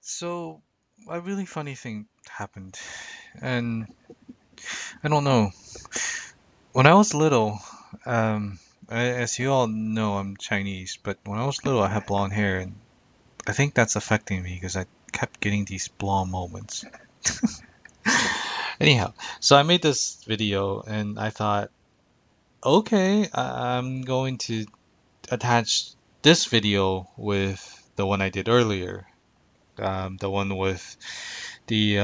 So, a really funny thing happened, and I don't know. When I was little, as you all know, I'm Chinese, but when I was little, I had blonde hair, and I think that's affecting me because I kept getting these blonde moments. Anyhow, so I made this video, and I thought, okay, I'm going to attach this video with the one I did earlier, the one with the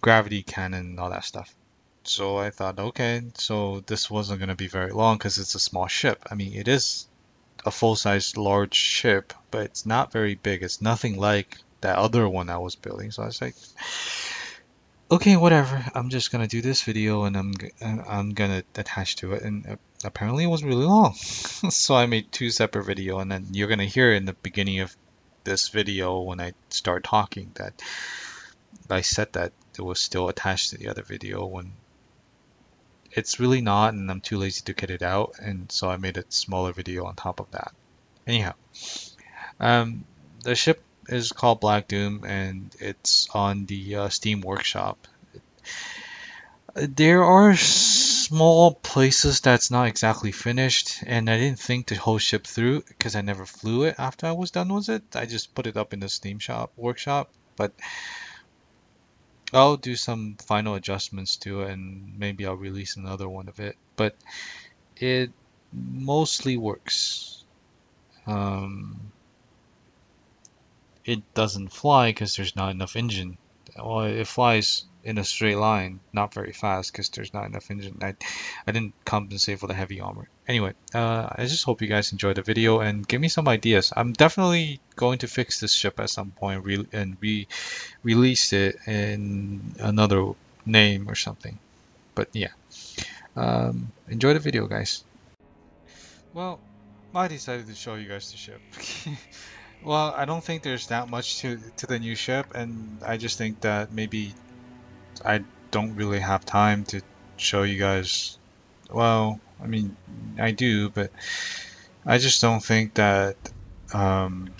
gravity cannon and all that stuff. So I thought, okay, so this wasn't going to be very long because it's a small ship. I mean, it is a full-size large ship, but it's not very big. It's nothing like that other one I was building. So I was like, okay, whatever. I'm just gonna do this video and I'm gonna attach to it. And apparently it was really long. So I made two separate video, and then you're gonna hear in the beginning of this video when I start talking that I said that it was still attached to the other video when it's really not, and I'm too lazy to get it out, and so I made a smaller video on top of that. Anyhow, um, the ship is called Black Doom, and it's on the Steam Workshop. There are small places that's not exactly finished, and I didn't think the whole ship through because I never flew it after I was done with it. I just put it up in the Steam shop workshop, but I'll do some final adjustments to it, and maybe I'll release another one of it. But it mostly works. Um, it doesn't fly because there's not enough engine. Well, it flies in a straight line, not very fast because there's not enough engine. I didn't compensate for the heavy armor. Anyway, I just hope you guys enjoyed the video and give me some ideas. I'm definitely going to fix this ship at some point and release it in another name or something. But yeah, enjoy the video, guys. Well, I decided to show you guys the ship. Well, I don't think there's that much to the new ship, and I just think that maybe I don't really have time to show you guys. Well, I mean, I do, but I just don't think that um,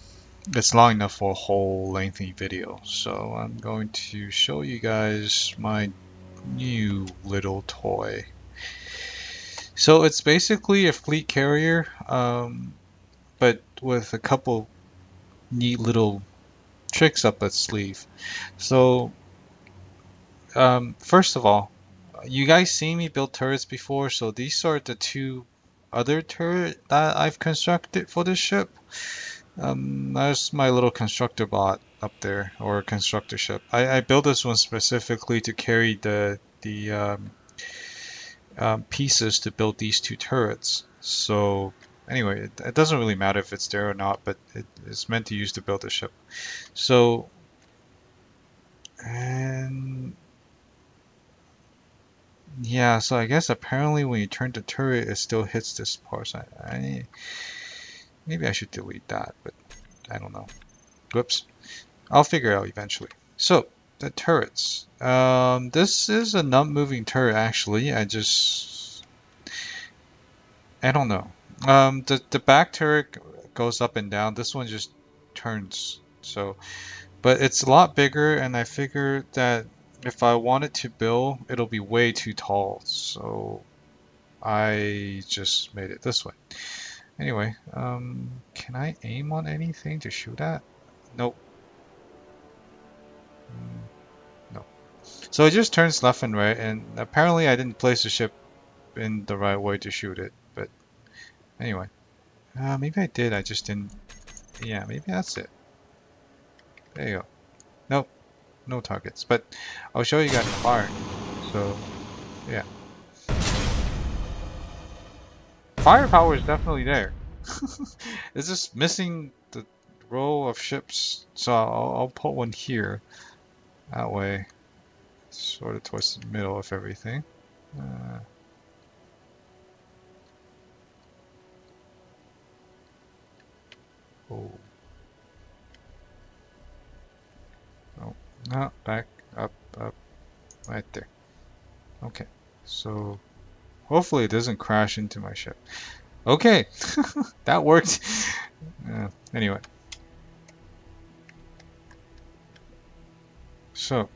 it's long enough for a whole lengthy video. So I'm going to show you guys my new little toy. So it's basically a fleet carrier, but with a couple neat little tricks up its sleeve. So first of all, you guys seen me build turrets before, so these are the two other turret that I've constructed for this ship. There's my little constructor bot up there, or constructor ship. I built this one specifically to carry the pieces to build these two turrets. So anyway, it doesn't really matter if it's there or not, but it's meant to use to build the ship. So and yeah, so I guess apparently when you turn the turret, it still hits this part. So maybe I should delete that, but I don't know. Whoops. I'll figure it out eventually. So the turrets. This is a non-moving turret actually. I don't know. The back turret goes up and down. This one just turns. So, but it's a lot bigger, and I figured that if I wanted to build, it'll be way too tall. So I just made it this way. Anyway, can I aim on anything to shoot at? Nope. Mm, no. So it just turns left and right, and apparently I didn't place the ship in the right way to shoot it. But anyway, maybe I did. I just didn't. Yeah, maybe that's it. There you go. Nope, no targets. But I'll show you guys firing. So yeah, firepower is definitely there. It's just missing the row of ships. So I'll put one here. That way, sort of towards the middle of everything. Uh, oh, no, no, back, up, up, right there. Okay, so hopefully it doesn't crash into my ship. Okay, that worked. Anyway, So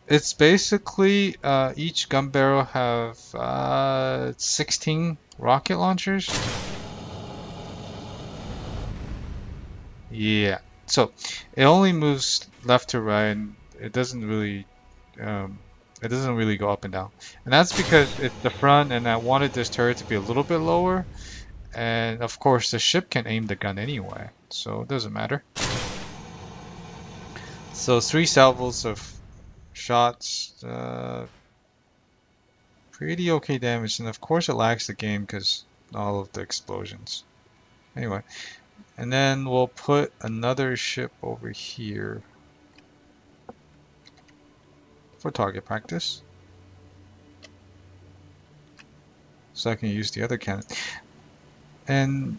it's basically each gun barrel have 16 rocket launchers. Yeah. So it only moves left to right, and um, it doesn't really go up and down. And that's because it's the front, and I wanted this turret to be a little bit lower. And of course, the ship can aim the gun anyway, so it doesn't matter. So 3 salvos of shots, pretty okay damage, and of course it lags the game because all of the explosions. Anyway, and then we'll put another ship over here for target practice, so I can use the other cannon. And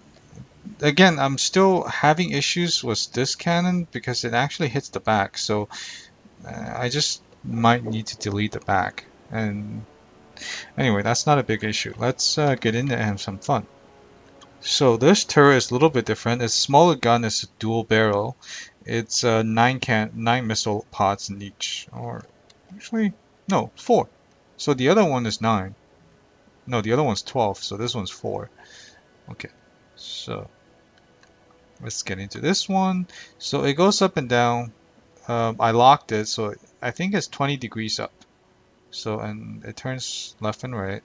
again, I'm still having issues with this cannon because it actually hits the back, so I just might need to delete the back. And anyway, that's not a big issue. Let's get in there and have some fun. So this turret is a little bit different. It's a smaller gun. It's a dual barrel. It's 9 missile pods in each, or actually no, 4. So the other one is 9. No, the other one's 12. So this one's 4. Okay, so let's get into this one. So it goes up and down. I locked it, so I think it's 20 degrees up. So and it turns left and right.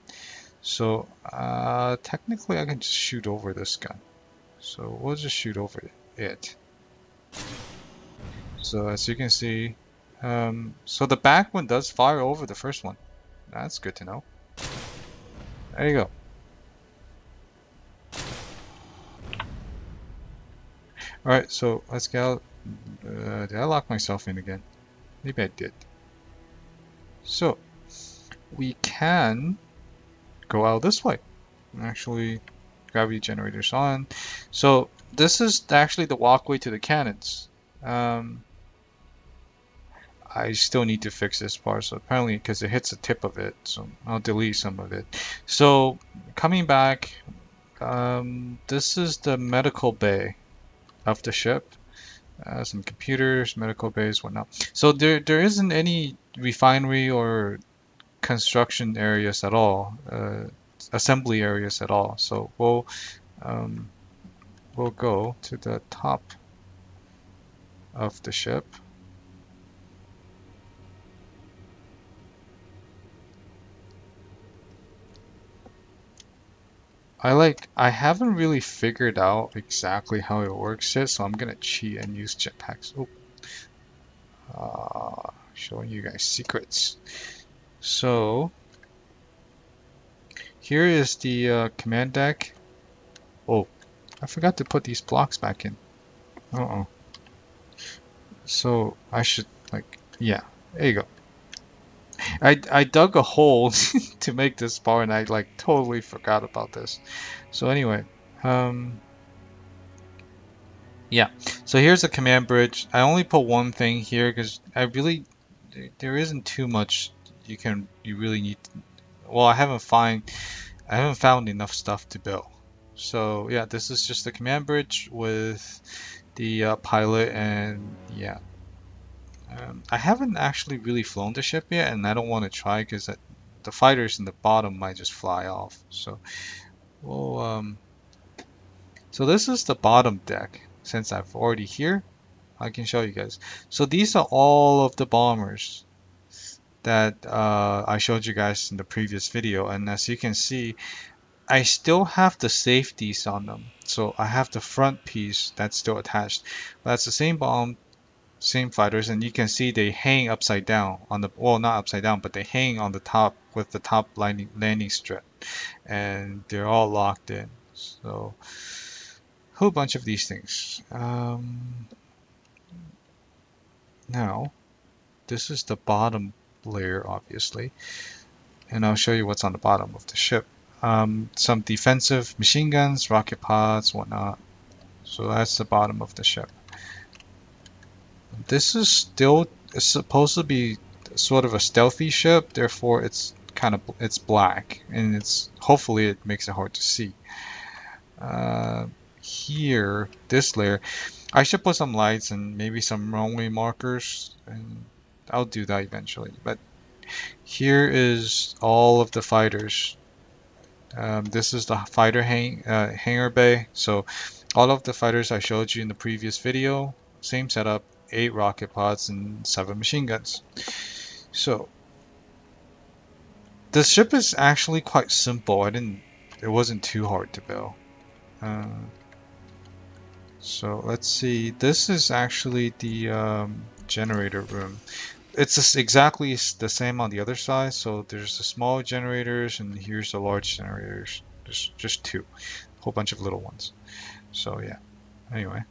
So technically I can just shoot over this gun. So we'll just shoot over it. So as you can see, so the back one does fire over the first one. That's good to know. There you go. Alright, so let's get out. Did I lock myself in again? Maybe I did. So we can go out this way. Actually, gravity generators on. So this is actually the walkway to the cannons. I still need to fix this part, so apparently because it hits the tip of it, so I'll delete some of it. So coming back, this is the medical bay of the ship. Some computers, medical bays, whatnot. So there isn't any refinery or construction areas at all, assembly areas at all. So we'll go to the top of the ship. I haven't really figured out exactly how it works yet, so I'm gonna cheat and use jetpacks. Showing you guys secrets. So here is the command deck. Oh, I forgot to put these blocks back in. Uh-oh. So I should yeah, there you go. I dug a hole to make this bar, and I totally forgot about this. So anyway, yeah. So here's a command bridge. I only put one thing here because there isn't too much you really need. Well, I haven't found enough stuff to build. So yeah, this is just the command bridge with the pilot, and yeah. I haven't actually really flown the ship yet, and I don't want to try because the fighters in the bottom might just fly off. So, well, so this is the bottom deck. Since I've already here, I can show you guys. So these are all of the bombers that I showed you guys in the previous video, and as you can see, I still have the safeties on them. So I have the front piece that's still attached, but that's the same bomb, same fighters, and you can see they hang upside down on the, well, not upside down, but they hang on the top with the top landing strip, and they're all locked in. So a whole bunch of these things. Now this is the bottom layer, obviously, and I'll show you what's on the bottom of the ship. Some defensive machine guns, rocket pods, whatnot. So that's the bottom of the ship. This is still supposed to be sort of a stealthy ship, therefore it's black, and hopefully it makes it hard to see. Here, this layer, I should put some lights and maybe some runway markers, and I'll do that eventually. But here is all of the fighters. This is the fighter hangar bay. So all of the fighters I showed you in the previous video, same setup, 8 rocket pods and 7 machine guns. So the ship is actually quite simple. It wasn't too hard to build. Uh, so let's see. This is actually the generator room. It's just exactly the same on the other side. So there's the small generators and here's the large generators. Just two, a whole bunch of little ones. So yeah. Anyway,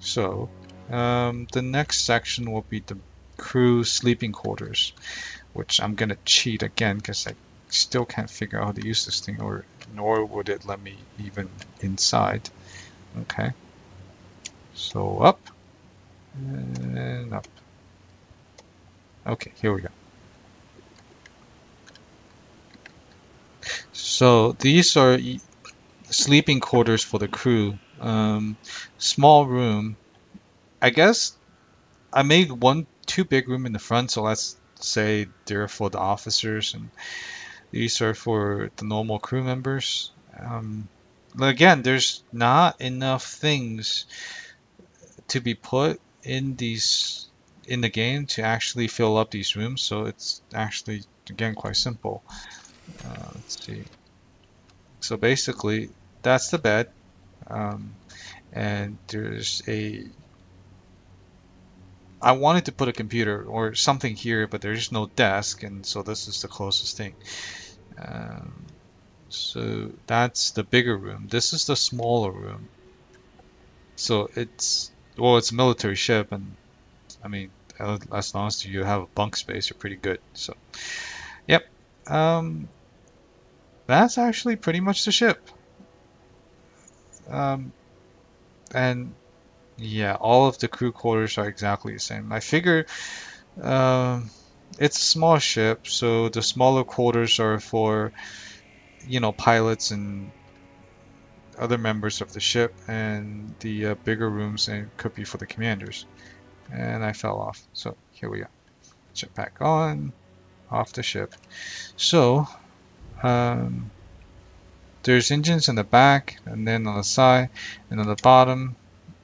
so the next section will be the crew sleeping quarters, which I'm gonna cheat again because I still can't figure out how to use this thing, or nor would it let me even inside. Okay, so up and up. Okay, here we go. So these are sleeping quarters for the crew. Small room. I guess I made two big room in the front, so let's say they're for the officers, and these are for the normal crew members. But again, there's not enough things to be put in the game to actually fill up these rooms, so it's actually again quite simple. Let's see. So basically, that's the bed, and there's a. I wanted to put a computer or something here, but there's no desk, and so this is the closest thing. Um, so that's the bigger room. This is the smaller room. So it's a military ship, and I mean, as long as you have a bunk space, you're pretty good. So, yep. Um, that's actually pretty much the ship. Um, and yeah, all of the crew quarters are exactly the same. I figure um, it's a small ship, so the smaller quarters are for, pilots and other members of the ship, and the bigger rooms and could be for the commanders. And I fell off. So here we go. Jetpack on, off the ship. So um, there's engines in the back, and then on the side, and on the bottom,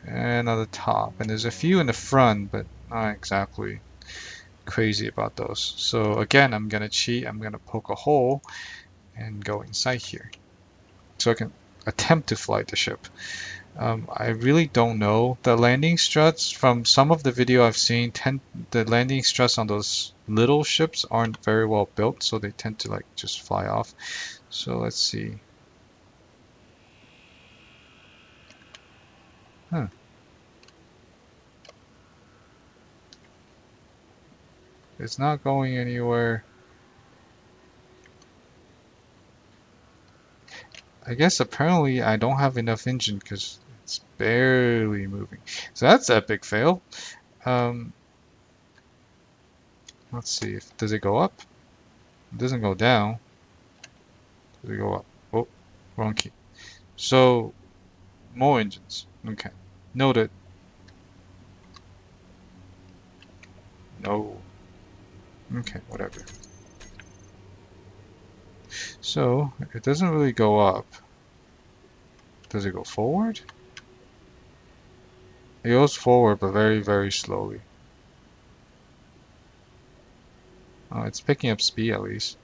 and on the top. And there's a few in the front, but not exactly crazy about those. So again, I'm gonna cheat. I'm gonna poke a hole and go inside here, so I can attempt to fly the ship. I really don't know. The landing struts from some of the video I've seen, the landing struts on those little ships aren't very well built, so they tend to like just fly off. So let's see. Huh. It's not going anywhere. I guess apparently I don't have enough engine because it's barely moving. So that's a big fail. Um, let's see. Does it go up? It doesn't go down. Does it go up? Oh, wrong key. So more engines. Okay. Noted. No. Okay, whatever. So it doesn't really go up. Does it go forward? It goes forward, but very, very slowly. Oh, it's picking up speed at least.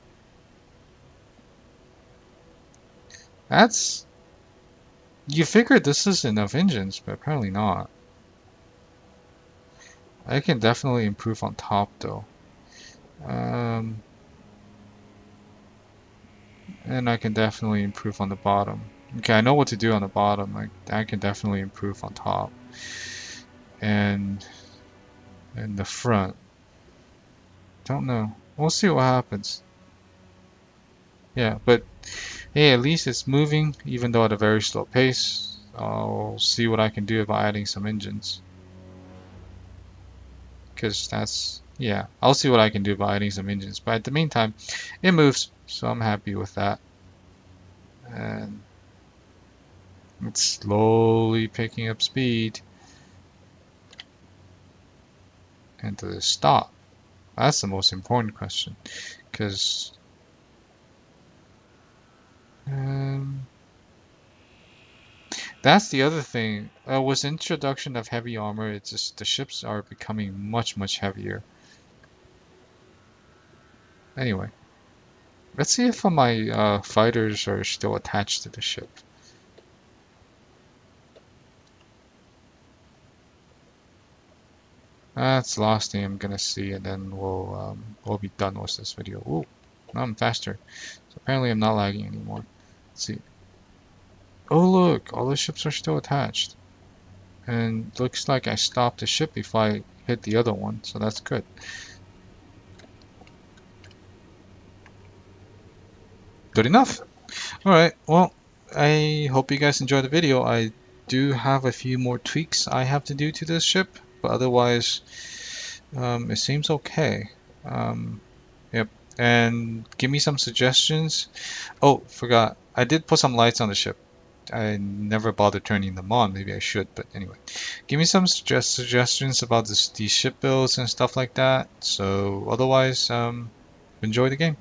That's... You figured this is enough engines, but apparently not. I can definitely improve on top though. Um, and I can definitely improve on the bottom. Okay, I know what to do on the bottom. I can definitely improve on top. And in the front. Don't know. We'll see what happens. Yeah, but hey, at least it's moving, even though at a very slow pace. I'll see what I can do about adding some engines. Because yeah, I'll see what I can do about adding some engines. But at the meantime, it moves, so I'm happy with that. And it's slowly picking up speed. And does it stop? That's the most important question. Because that's the other thing. With the introduction of heavy armor, it's just the ships are becoming much heavier. Anyway, let's see if my fighters are still attached to the ship. That's the last thing I'm gonna see, and then we'll be done with this video. Ooh, now I'm faster. So apparently I'm not lagging anymore. Let's see. Oh look, all the ships are still attached. And looks like I stopped the ship if I hit the other one, so that's good. Good enough. Alright, well, I hope you guys enjoyed the video. I do have a few more tweaks I have to do to this ship, but otherwise, it seems okay. Yep, and give me some suggestions. Oh, forgot. I did put some lights on the ship. I never bothered turning them on. Maybe I should, but anyway. Give me some suggestions about these ship builds and stuff like that. So otherwise, enjoy the game.